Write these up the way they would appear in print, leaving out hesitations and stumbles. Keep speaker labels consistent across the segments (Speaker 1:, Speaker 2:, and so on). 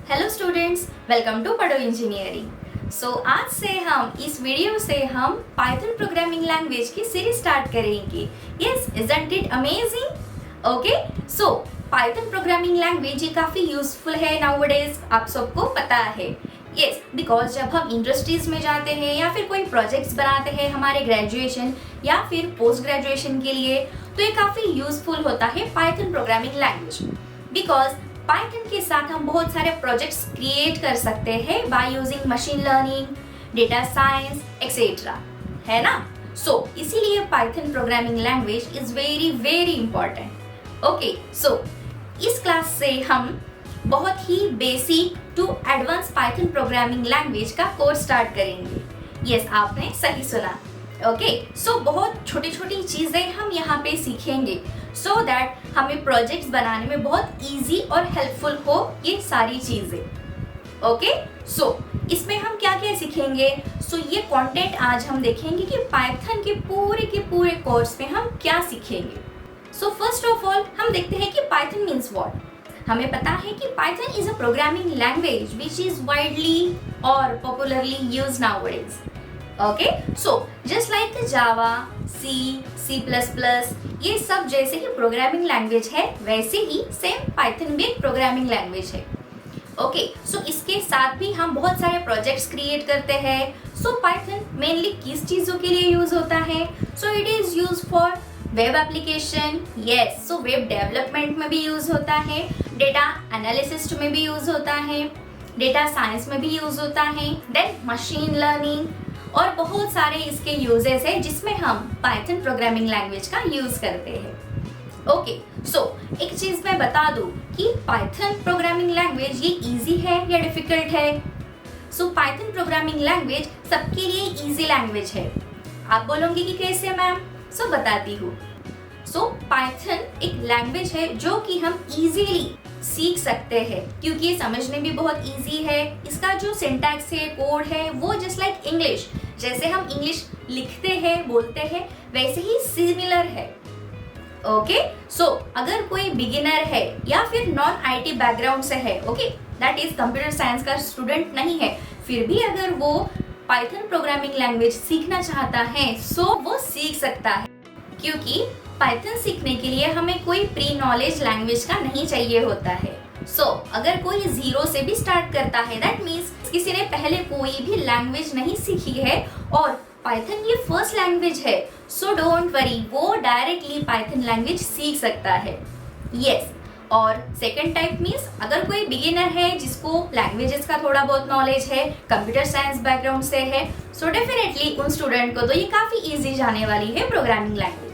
Speaker 1: Hello students, welcome to पढ़ो engineering. आज से हम इस वीडियो से हम पाइथन प्रोग्रामिंग लैंग्वेज की सीरीज स्टार्ट करेंगे। Yes, isn't it amazing? Okay, so Python programming language ये काफ़ी यूजफुल है नाउअडेज, आप सबको पता है। यस, बिकॉज जब हम इंडस्ट्रीज में जाते हैं या फिर कोई प्रोजेक्ट्स बनाते हैं हमारे ग्रेजुएशन या फिर पोस्ट ग्रेजुएशन के लिए, तो ये काफ़ी यूजफुल होता है Python programming language. Because Python के साथ हम बहुत सारे प्रोजेक्ट्स क्रिएट कर सकते हैं by using machine learning, data science etcetera, है ना। इसीलिए Python programming language is very very important. Okay, इस क्लास से हम बहुत ही basic to advance Python programming language का कोर्स स्टार्ट करेंगे। यस, आपने सही सुना। ओके, बहुत छोटी छोटी चीजें हम यहाँ पे सीखेंगे सो दैट हमें प्रोजेक्ट्स बनाने में बहुत इजी और हेल्पफुल हो ये सारी चीजें। ओके, इसमें हम क्या क्या सीखेंगे? ये कंटेंट आज हम देखेंगे कि पाइथन के पूरे कोर्स में हम क्या सीखेंगे। फर्स्ट ऑफ ऑल हम देखते हैं कि पाइथन मीन्स व्हाट। हमें पता है कि Python is a programming language which is widely और popularly used nowadays. Okay, just like Java, C plus plus, ये सब जैसे ही प्रोग्रामिंग लैंग्वेज है वैसे ही सेम पाइथन भी एक प्रोग्रामिंग लैंग्वेज है। ओके, इसके साथ भी हम बहुत सारे प्रोजेक्ट्स क्रिएट करते हैं। पाइथन मेनली किस चीज़ों के लिए यूज होता है? It is use for web application. Yes, web development में भी यूज होता है, डेटा एनालिसिस में भी यूज होता है, डेटा साइंस में भी यूज होता है, देन मशीन लर्निंग और बहुत सारे इसके यूजेस है जिसमें हम पाइथन प्रोग्रामिंग लैंग्वेज का यूज करते हैं। ओके, एक चीज मैं बता दूं कि पाइथन प्रोग्रामिंग लैंग्वेज ये इजी है या डिफिकल्ट है? पाइथन प्रोग्रामिंग लैंग्वेज सबके लिए इजी लैंग्वेज है। आप बोलोगे कि कैसे मैम? बताती हूँ। पाइथन एक लैंग्वेज है जो कि हम इजीली सीख सकते हैं क्योंकि ये समझने भी बहुत इजी है। इसका जो सिंटैक्स है, कोड है, वो जस्ट लाइक इंग्लिश, जैसे हम इंग्लिश लिखते हैं बोलते हैं वैसे ही सिमिलर है। ओके, अगर कोई बिगिनर है या फिर नॉन आईटी बैकग्राउंड से है, okay, that is computer science का स्टूडेंट नहीं है, फिर भी अगर वो पाइथन प्रोग्रामिंग लैंग्वेज सीखना चाहता है वो सीख सकता है क्योंकि पाइथन सीखने के लिए हमें कोई प्री नॉलेज लैंग्वेज का नहीं चाहिए होता है। अगर कोई जीरो से भी स्टार्ट करता है, दैट मीन्स किसी ने पहले कोई भी लैंग्वेज नहीं सीखी है और पाइथन ये फर्स्ट लैंग्वेज है, डोंट वरी, वो डायरेक्टली पाइथन लैंग्वेज सीख सकता है। यस, और सेकंड टाइप मीन्स अगर कोई बिगिनर है जिसको लैंग्वेजेस का थोड़ा बहुत नॉलेज है, कंप्यूटर साइंस बैकग्राउंड से है, डेफिनेटली उन स्टूडेंट को तो ये काफी इजी जाने वाली है प्रोग्रामिंग लैंग्वेज।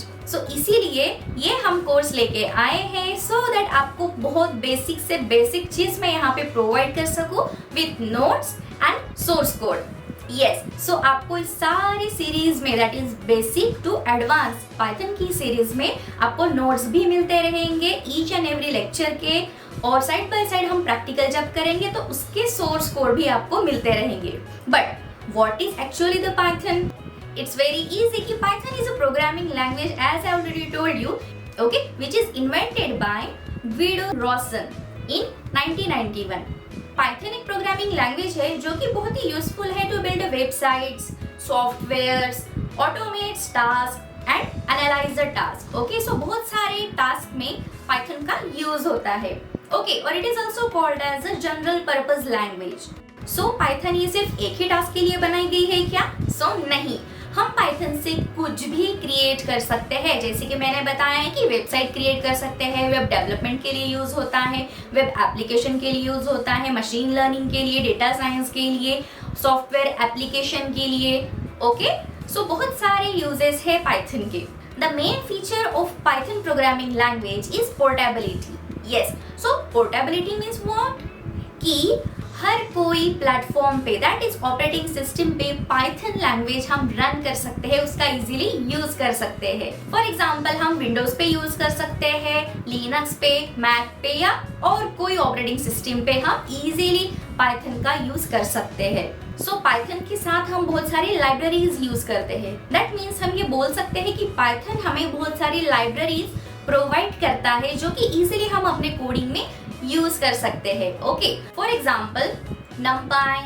Speaker 1: इसीलिए ये हम कोर्स लेके आए हैं सो दैट आपको बहुत बेसिक से बेसिक चीज मैं यहाँ पे प्रोवाइड कर सकूं with notes and source code. Yes, आपको इस सारी सीरीज में that is basic to advance Python की सीरीज में आपको नोट्स भी मिलते रहेंगे ईच एंड एवरी लेक्चर के, और साइड बाय साइड हम प्रैक्टिकल जब करेंगे तो उसके सोर्स कोड भी आपको मिलते रहेंगे। But what is actually the Python? It's very easy कि Python is a programming language as I already told you, okay, which is invented by Guido Rossen in 1991. Python एक प्रोग्रामिंग लैंग्वेज है जो कि बहुत ही यूजफुल है to build websites, softwares, automate task and analyse the task. Okay, बहुत सारे task में Python का यूज होता है। ओके, और it is also called as a general purpose language. Python ये सिर्फ एक ही टास्क के लिए बनाई गई है क्या? नहीं, हम पाइथन से कुछ भी क्रिएट कर सकते हैं। जैसे कि मैंने बताया है कि वेबसाइट क्रिएट कर सकते हैं, वेब डेवलपमेंट के लिए यूज होता है, वेब एप्लीकेशन के लिए यूज होता है, मशीन लर्निंग के लिए, डेटा साइंस के लिए, सॉफ्टवेयर एप्लीकेशन के लिए। ओके, बहुत सारे यूजेस है पाइथन के। The main feature of Python programming language is portability. Yes, portability means what? कि हर कोई प्लेटफॉर्म पे दैट इज ऑपरेटिंग सिस्टम पे पाइथन लैंग्वेज हम रन कर सकते हैं, उसका इजीली यूज कर सकते हैं। फॉर एग्जांपल हम विंडोज पे यूज कर सकते हैं, लिनक्स पे, मैक पे या और कोई ऑपरेटिंग सिस्टम पे हम इजीली पाइथन का यूज कर सकते हैं। पाइथन के साथ हम बहुत सारी लाइब्रेरीज यूज करते हैं। दैट मीन्स हम ये बोल सकते हैं कि पाइथन हमें बहुत सारी लाइब्रेरीज प्रोवाइड करता है जो कि इजीली हम अपने कोडिंग में यूज कर सकते हैं। Okay, for example numpy,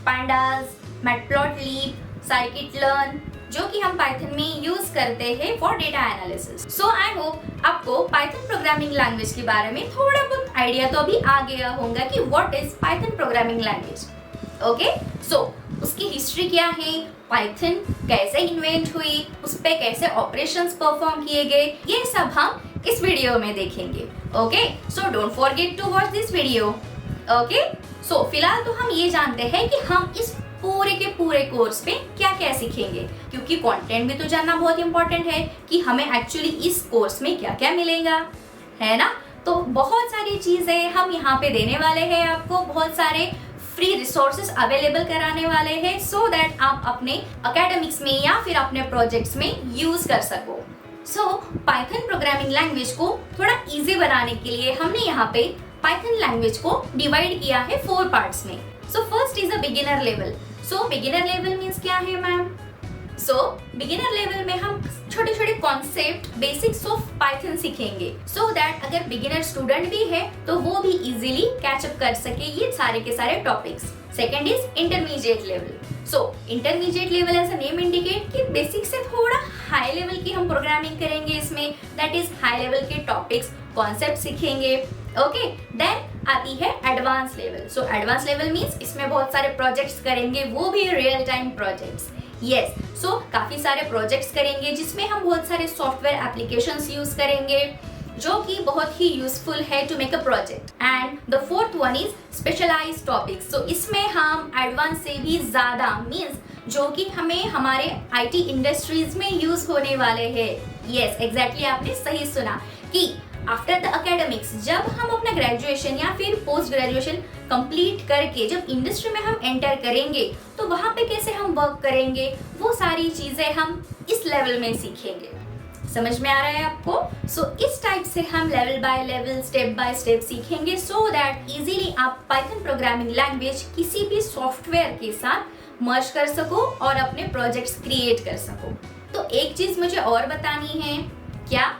Speaker 1: pandas, matplotlib, scikit-learn, जो कि हम पाइथन में यूज करते हैं for data analysis. So I hope आपको पाइथन प्रोग्रामिंग लैंग्वेज के बारे में थोड़ा बहुत आइडिया तो अभी आ गया होगा कि what is Python programming language. Okay, so उसकी हिस्ट्री क्या है, पाइथन कैसे इन्वेंट हुई, उस पे कैसे ऑपरेशंस परफॉर्म किए गए, ये सब हम इस वीडियो में देखेंगे। Okay, so don't forget to watch this video. Okay, so फिलहाल तो हम ये जानते हैं कि हम इस पूरे के पूरे कोर्स पे क्या क्या सीखेंगे, क्योंकि कंटेंट भी तो जानना बहुत इंपॉर्टेंट है कि हमें एक्चुअली इस कोर्स में क्या क्या मिलेगा, है ना। तो बहुत सारी चीजें हम यहाँ पे देने वाले हैं आपको, बहुत सारे फ्री रिसोर्सेज अवेलेबल कराने वाले हैं सो दैट आप अपने एकेडमिक्स में या फिर अपने प्रोजेक्ट्स में यूज कर सको। सो पाइथन प्रोग्रामिंग लैंग्वेज को थोड़ा इजी बनाने के लिए हमने यहाँ पे पाइथन लैंग्वेज को डिवाइड किया है 4 पार्ट्स में। So first is a beginner level. So beginner level means क्या है मैम? सो बिगिनर लेवल में हम छोटे छोटे कॉन्सेप्ट बेसिक्स ऑफ पाइथन सीखेंगे सो दैट अगर बिगिनर स्टूडेंट भी है तो वो भी इजीली कैचअप कर सके ये सारे के सारे topics. Second is intermediate level. So intermediate level as a name indicate कि बेसिक से थोड़ा हाई लेवल की हम प्रोग्रामिंग करेंगे इसमें, दैट इज हाई लेवल के टॉपिक्स कॉन्सेप्ट सीखेंगे। ओके, देन आती है advance level. So advance level means इसमें बहुत सारे प्रोजेक्ट्स करेंगे, वो भी real time projects. Yes, so काफी सारे प्रोजेक्ट्स करेंगे जिसमें हम बहुत सारे सॉफ्टवेयर एप्लीकेशंस यूज करेंगे जो कि बहुत ही यूजफुल है to make a project. And the fourth one is specialized topics. So इसमें हम एडवांस से भी ज्यादा मीन्स जो कि हमें हमारे आईटी इंडस्ट्रीज में यूज होने वाले हैं। यस, एग्जैक्टली आपने सही सुना कि आफ्टर द एकेडमिक्स जब हम अपना ग्रेजुएशन या फिर पोस्ट ग्रेजुएशन कंप्लीट करके जब इंडस्ट्री में हम एंटर करेंगे तो वहां पे कैसे हम वर्क करेंगे, वो सारी चीजें हम इस लेवल में सीखेंगे। समझ में आ रहा है आपको? सो इस टाइप से हम level by level step by step सीखेंगे सो दैट इजीली आप पाइथन प्रोग्रामिंग लैंग्वेज किसी भी सॉफ्टवेयर के साथ मर्ज कर सको और अपने प्रोजेक्ट्स क्रिएट कर सको। तो एक चीज मुझे और बतानी है, क्या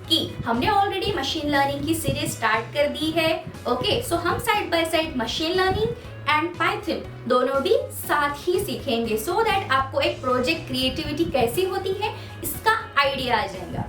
Speaker 1: कि हमने ऑलरेडी मशीन लर्निंग की सीरीज स्टार्ट कर दी है। ओके, सो हम side by side machine learning and Python दोनों भी साथ ही सीखेंगे सो दैट आपको एक प्रोजेक्ट क्रिएटिविटी कैसी होती है इसका आइडिया आ जाएगा।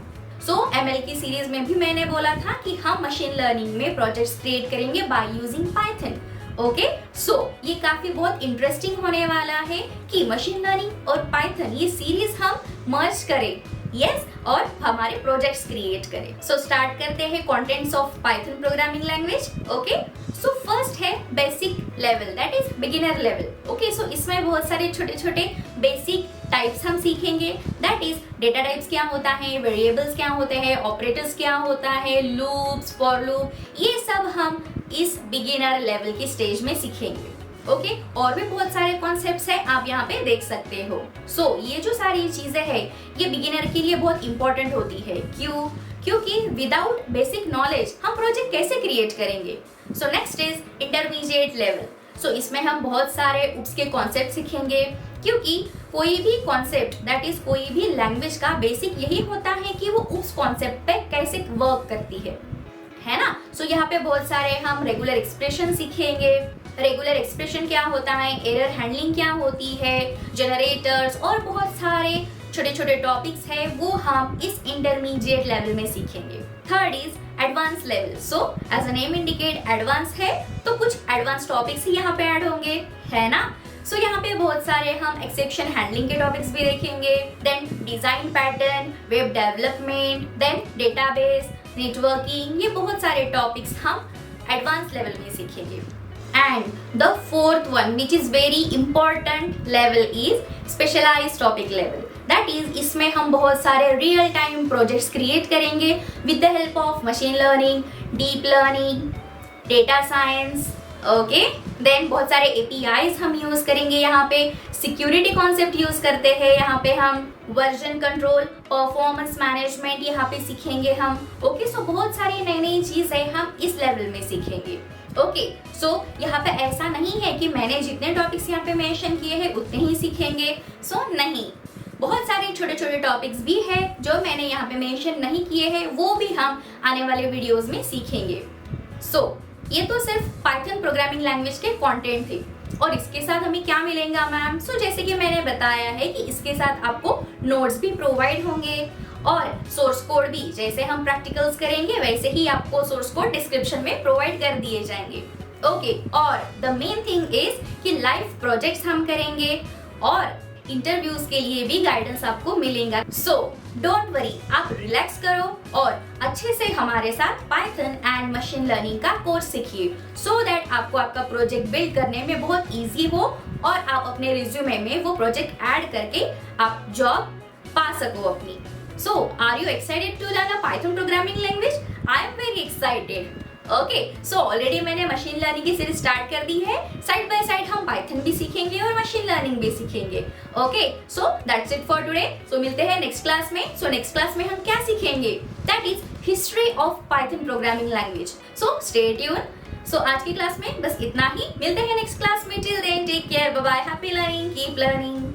Speaker 1: सो एमएल की सीरीज में भी मैंने बोला था कि हम मशीन लर्निंग में प्रोजेक्ट्स क्रिएट करेंगे बाय यूजिंग पाइथन। ओके, सो ये काफी बहुत इंटरेस्टिंग होने वाला है कि मशीन लर्निंग और पाइथन ये सीरीज हम मर्ज करें, यस, और हमारे प्रोजेक्ट्स क्रिएट करें। सो स्टार्ट करते हैं contents of Python programming language. Okay, so first है basic level, that is beginner level. Okay, so इसमें बहुत सारे छोटे छोटे बेसिक टाइप्स हम सीखेंगे, दैट इज डेटा टाइप्स क्या होता है, वेरिएबल्स क्या होते हैं, ऑपरेटर्स क्या होता है, लूप्स, फॉर लूप, ये सब हम इस बिगिनर लेवल की स्टेज में सीखेंगे। ओके, और भी बहुत सारे कॉन्सेप्ट्स हैं, आप यहाँ पे देख सकते हो। सो ये जो सारी चीजें हैं ये बिगिनर के लिए बहुत इंपॉर्टेंट होती है। क्यों? क्योंकि विदाउट बेसिक नॉलेज हम प्रोजेक्ट कैसे क्रिएट करेंगे। So next is intermediate level. So इसमें हम बहुत सारे उप्स के कॉन्सेप्ट सीखेंगे, क्योंकि कोई भी कॉन्सेप्ट दैट इज कोई भी लैंग्वेज का बेसिक यही होता है कि वो उप्स कॉन्सेप्ट पे कैसे वर्क करती है ना। सो यहाँ पे बहुत सारे हम रेगुलर एक्सप्रेशन सीखेंगे। रेगुलर एक्सप्रेशन क्या होता है, एरर हैंडलिंग क्या होती है, जनरेटर्स और बहुत सारे छोटे छोटे टॉपिक्स है वो हम इस इंटरमीडिएट लेवल में सीखेंगे। Third is advance level. So as a name indicate advance है तो कुछ एडवांस टॉपिक्स ही यहाँ पे ऐड होंगे, है ना। सो यहाँ पे बहुत सारे हम एक्सेप्शन हैंडलिंग के टॉपिक्स भी देखेंगे, then design pattern, web development, then database, networking, ये बहुत सारे टॉपिक्स हम एडवांस लेवल में सीखेंगे। And the fourth one which is very important level is specialised topic level, that is इसमें हम बहुत सारे रियल टाइम प्रोजेक्ट्स क्रिएट करेंगे with the help of machine learning, deep learning, data science. Okay, then बहुत सारे APIs हम use करेंगे, यहाँ पे सिक्योरिटी कॉन्सेप्ट यूज करते हैं, यहाँ पे हम वर्जन कंट्रोल, परफॉर्मेंस मैनेजमेंट यहाँ पे सीखेंगे हम। ओके, सो बहुत सारी नई नई चीजें हम इस लेवल में सीखेंगे। ओके, सो यहाँ पे ऐसा नहीं है कि मैंने जितने टॉपिक्स यहाँ पे मेंशन किए हैं उतने ही सीखेंगे। सो नहीं, बहुत सारे छोटे छोटे टॉपिक्स भी है जो मैंने यहाँ पे मेंशन नहीं किए हैं, वो भी हम आने वाले वीडियोस में सीखेंगे। सो ये तो सिर्फ पाइथन प्रोग्रामिंग लैंग्वेज के कंटेंट थे और इसके साथ हमें क्या मिलेगा मैम? सो जैसे कि मैंने बताया है कि इसके साथ आपको नोट्स भी प्रोवाइड होंगे और सोर्स कोड भी, जैसे हम प्रैक्टिकल्स करेंगे वैसे ही आपको सोर्स कोड डिस्क्रिप्शन में प्रोवाइड कर दिए जाएंगे। ओके, और द मेन थिंग इज कि लाइव प्रोजेक्ट्स हम करेंगे और इंटरव्यूज के लिए भी गाइडेंस आपको मिलेगा। सो डोंट वरी, आप रिलैक्स करो और अच्छे से हमारे साथ पाइथन एंड मशीन लर्निंग का कोर्स सीखिए सो दैट आपको आपका प्रोजेक्ट बिल्ड करने में बहुत इजी हो और आप अपने रिज्यूमे में वो प्रोजेक्ट ऐड करके आप जॉब पा सको अपनी। So, are you excited to learn a Python programming language? I am very excited. Okay, so already मैंने मशीन लर्निंग की सीरीज स्टार्ट कर दी है। साइड बाय साइड हम पाइथन भी सीखेंगे और मशीन लर्निंग भी सीखेंगे। Okay, so that's it for today. So मिलते हैं नेक्स्ट क्लास में। सो नेक्स्ट क्लास में हम क्या सीखेंगे? That is history of Python programming language. So stay tune. So आज की क्लास में बस इतना ही। मिलते हैं नेक्स्ट क्लास में। Till then take care, bye bye, happy learning, keep learning.